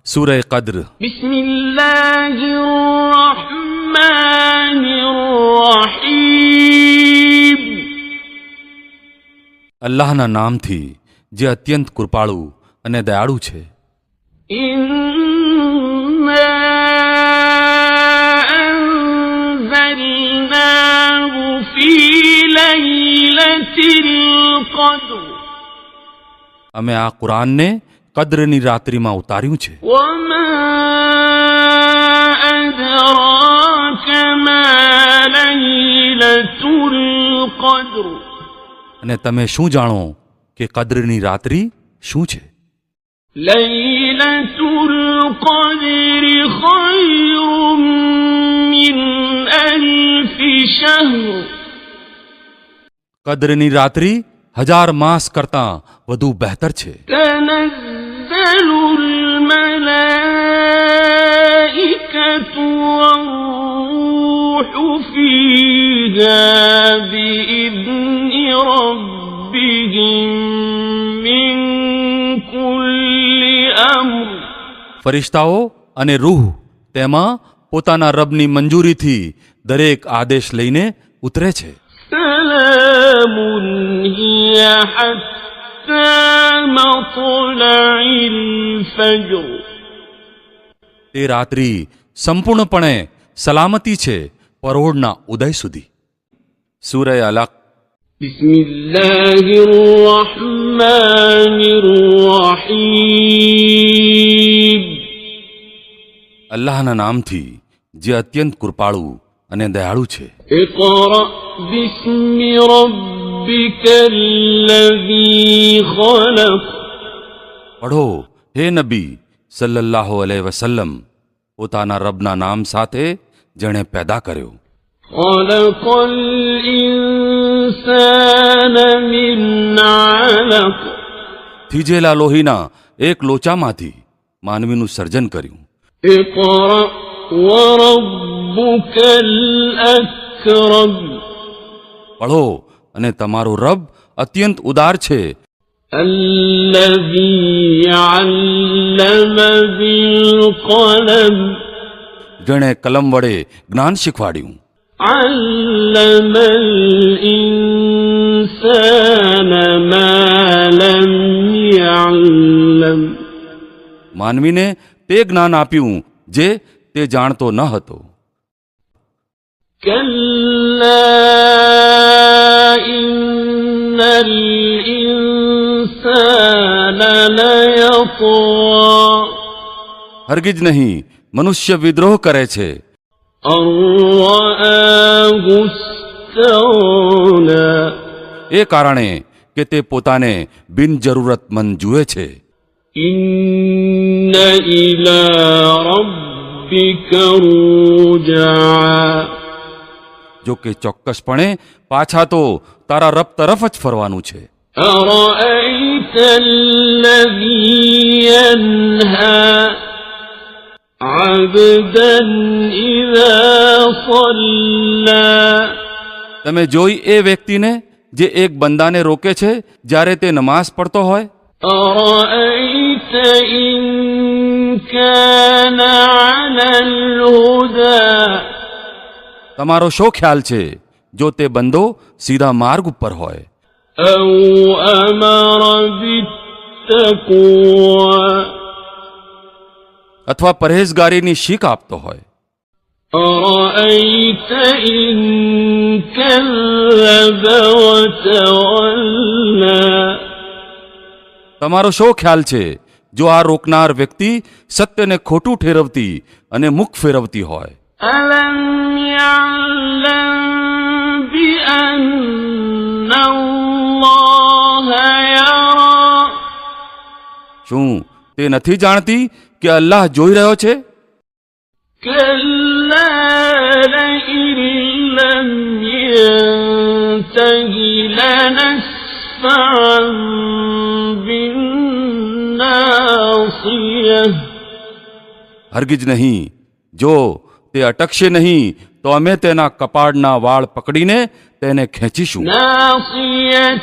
सूरह कद्र। बिस्मिल्लाहिर्रहमानिर्रहीम। अल्लाहना नामथी जे अत्यंत कृपाळु अने दयाळु छे। इन्ना अंज़लनाहु फी लैलतिल क़द्र। अमे आ कुरान ने कद्રની રાત્રિમાં ઉતાર્યું છે। वमा अदराक मा लैलतुल क़द्र। અને તમે શું જાણો કે કદ્રની રાત્રિ શું છે? लैलतुल क़द्र खैरुम मिन अल्फ शहर। કદ્રની રાત્રિ 1000 માસ કરતાં વધુ બહેતર છે। तनज़्ज़लुल मलाइकतु वर्रूहु फ़ीहा बिइज़्नि रब्बिहिम मिन कुल्लि अम्र। ફરિશ્તાઓ અને રૂહ તેમાં પોતાના રબની મંજૂરીથી દરેક આદેશ લઈને ઉતરે છે। सलामुन हिय हत्ता मत्लइल फज्र। તે રાત્રિ સંપૂર્ણપણે સલામતી છે પરોઢના ઉદય સુધી। સૂરહ અલક। बिस्मिल्लाहिर रहमानिर रहीम। અલ્લાહના નામથી જે અત્યંત કૃપાળુ અને દયાળુ છે। इक़रा बिस्मि रब्बिकल लज़ी खलक़। પઢો હે નબી સલ્લલ્લાહુ અલૈહિ વસલ્લમ, પોતાના રબના નામ સાથે જેણે પેદા કર્યો। खलक़ल इंसान मिन अलक़। થીજેલા લોહીના એક લોચામાંથી માનવીનું સર્જન કર્યું। इक़रा वरब्बुकल अकरम। પઢો અને તમારો રબ અત્યંત ઉદાર છે। الذي علم بالقلم। જેણે કલમ વડે જ્ઞાન શીખવાડ્યું। علم الإنسان ما لم يعلم। માનવીને તે જ્ઞાન આપ્યું જે તે જાણતો ન હતો। كلا إن الإنسان ليطغى હરગિજ નહીં, મનુષ્ય વિદ્રોહ કરે છે أن رآه استغنى એ કારણે કે તે પોતાને બિનજરૂરતમંદ જુએ છે। إن إلى ربك رجعا જો કે ચોક્કસપણે પાછા તો તારા રબ તરફ જ ફરવાનું છે। أرأيت الذي ينهى عبدا إذا صلى। તમે જોઈ એ વ્યક્તિને જે એક બંદાને રોકે છે જ્યારે તે નમાઝ પડતો હોય। أرأيت إن كان على الهدى। તમારો શો ખ્યાલ છે જો તે બંદો સીધા માર્ગ ઉપર હોય أو أمر بالتقوى અથવા પरहेજગારીની શીખ આપતો હોય। أرأيت إن كذب وتولى। તમારો શો ખ્યાલ છે જો આ રોકનાર વ્યક્તિ સત્યને ખોટું ઠેરવતી અને મુખ ફેરવતી હોય। ألم يعلم بأن الله يرى। શું તે નથી જાણતી કે અલ્લાહ જોઈ રહ્યો છે? كلا لئن لم ينته لنسفعا بالناصية। હરગિજ નહીં, જો તે અટકશે નહીં તો અમે તેના કપાળના વાળ પકડીને તેને ખેંચીશું। ناصية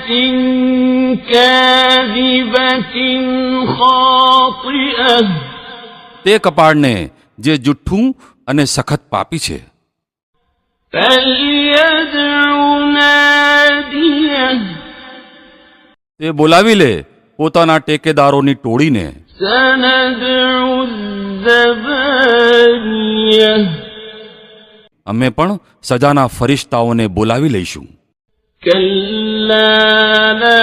كاذبة خاطئة તે કપાળને જે જુઠ્ઠું અને સખત પાપી છે. فليدع ناديه તે બોલાવી લે પોતાના ટેકેદારોની ટોળીને. سندع الزبانية અમે પણ સજાના ફરિશ્તાઓને બોલાવી લઈશું. كلا لا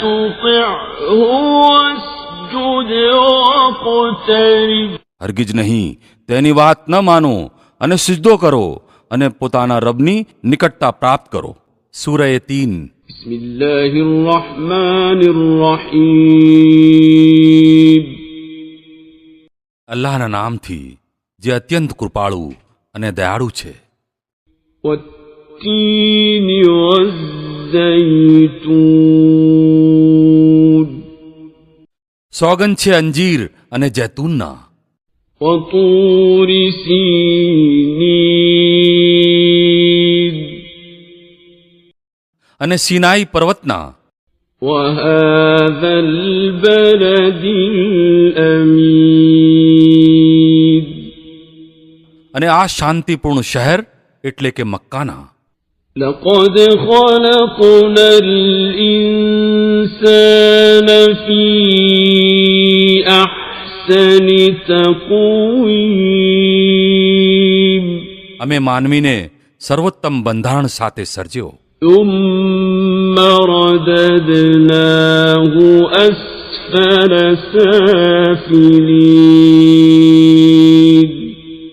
تطعه واسجد واقترب હરગિજ નહીં તેની વાત ન માનો અને સિજદો કરો અને પોતાના રબની નિકટતા પ્રાપ્ત કરો. સૂરહ 3. بسم الله الرحمن الرحيم અલ્લાહના નામથી જે અત્યંત કૃપાળુ અને દયાળુ છે. والتين والزيتون સોગંદ છે અંજીર અને જૈતૂનના. وطور سينين અને સિનાઈ પર્વતના. وهذا البلد الأمين અને આ શાંતિપૂર્ણ શહેર એટલે કે મક્કાના. لقد خلقنا الإنسان في أحسن تقويم અમે માનવીને સર્વોત્તમ બંધારણ સાથે સર્જ્યો. ثم رددناه أسفل سافلين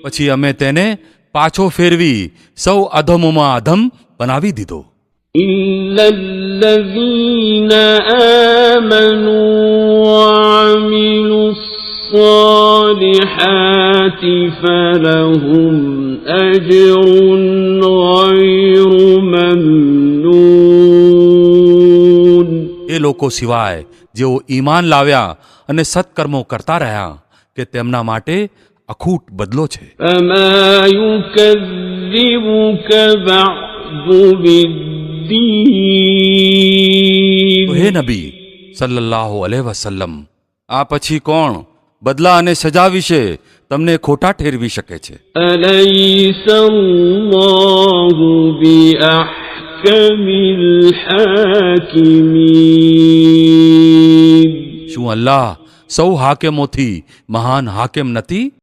પછી અમે તેને પાછો ફેરવી સૌ અધમોમાં અધમ બનાવી દીધો. إلا الذين آمنوا وعملوا الصالحات فلهم أجر غير ممنون એ લોકો સિવાય જેઓ ઈમાન લાવ્યા અને સત્કર્મો કરતા રહ્યા કે તેમના માટે અખૂટ બદલો છે. فما يكذبك بعد بالدين તો હે નબી સલ્લલ્લાહુ અલૈહિ વસલ્લમ, આ પછી કોણ બદલા અને સજા વિશે તમને ખોટા ઠેરવી શકે છે? أليس الله بأحكم الحاكمين શું અલ્લાહ સૌ હાકેમોથી મહાન હાકેમ નથી?